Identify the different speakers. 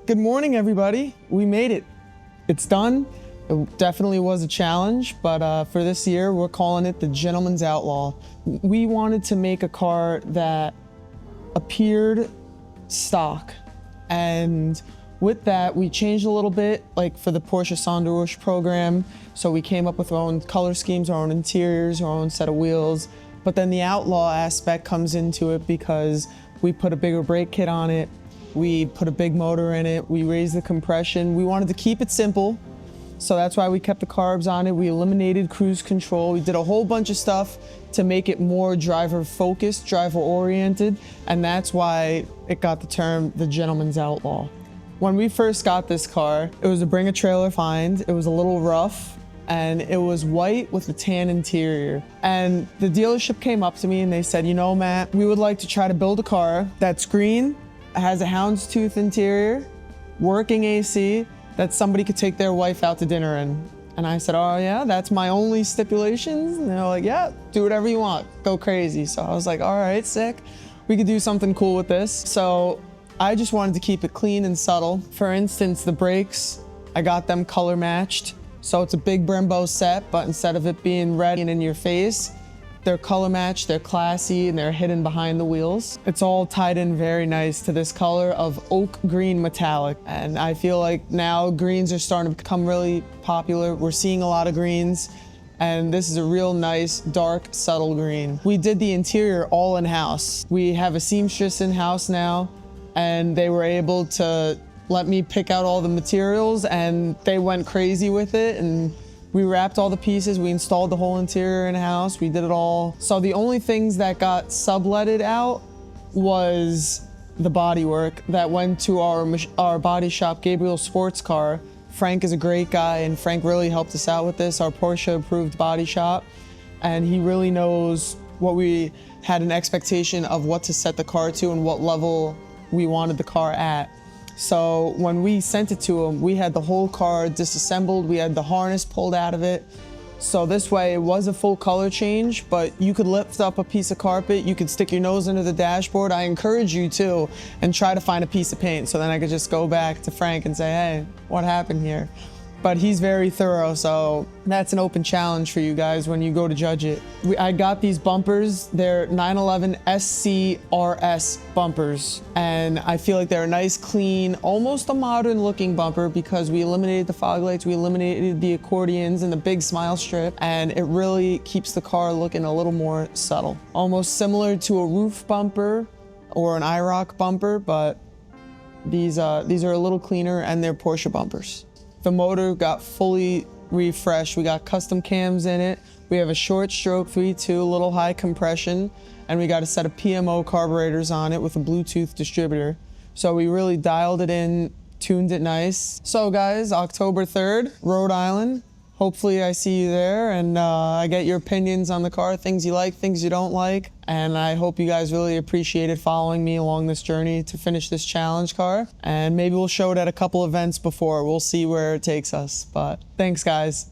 Speaker 1: Good morning, everybody. We made it. It's done. It definitely was a challenge, but for this year, we're calling it the Gentleman's Outlaw. We wanted to make a car that appeared stock, and with that, we changed a little bit, like for the Porsche Restoration program. So we came up with our own color schemes, our own interiors, our own set of wheels. But then the Outlaw aspect comes into it because we put a bigger brake kit on it. We put a big motor in it. We raised the compression. We wanted to keep it simple. So that's why we kept the carbs on it. We eliminated cruise control. We did a whole bunch of stuff to make it more driver focused, driver oriented. And that's why it got the term the Gentleman's Outlaw. When we first got this car, it was a bring a trailer find. It was a little rough and it was white with a tan interior. And the dealership came up to me and they said, you know, Matt, we would like to try to build a car that's green, has a houndstooth interior, working AC, that somebody could take their wife out to dinner in. And I said, oh yeah, that's my only stipulations? And they're like, yeah, do whatever you want, go crazy. So I was like, all right, sick. We could do something cool with this. So I just wanted to keep it clean and subtle. For instance, the brakes, I got them color matched. So it's a big Brembo set, but instead of it being red and in your face, they're color matched, they're classy, and they're hidden behind the wheels. It's all tied in very nice to this color of oak green metallic. And I feel like now greens are starting to become really popular. We're seeing a lot of greens, and this is a real nice, dark, subtle green. We did the interior all in-house. We have a seamstress in-house now, and they were able to let me pick out all the materials, and they went crazy with it. And we wrapped all the pieces, we installed the whole interior in-house, we did it all. So the only things that got subletted out was the bodywork that went to our body shop, Gabriel Sports Car. Frank is a great guy, and Frank really helped us out with this, our Porsche approved body shop. And he really knows what we had an expectation of what to set the car to and what level we wanted the car at. So when we sent it to him, we had the whole car disassembled, we had the harness pulled out of it. So this way it was a full color change, but you could lift up a piece of carpet, you could stick your nose under the dashboard. I encourage you to, and try to find a piece of paint. So then I could just go back to Frank and say, hey, what happened here? But he's very thorough, so that's an open challenge for you guys when you go to judge it. I got these bumpers, they're 911 SCRS bumpers, and I feel like they're a nice, clean, almost a modern looking bumper because we eliminated the fog lights, we eliminated the accordions and the big smile strip, and it really keeps the car looking a little more subtle. Almost similar to a roof bumper or an IROC bumper, but these are a little cleaner, and they're Porsche bumpers. The motor got fully refreshed. We got custom cams in it. We have a short stroke 3.2, a little high compression, and we got a set of PMO carburetors on it with a Bluetooth distributor. So we really dialed it in, tuned it nice. So guys, October 3rd, Rhode Island. Hopefully I see you there, and I get your opinions on the car, things you like, things you don't like. And I hope you guys really appreciated following me along this journey to finish this challenge car. And maybe we'll show it at a couple events before. We'll see where it takes us. But thanks, guys.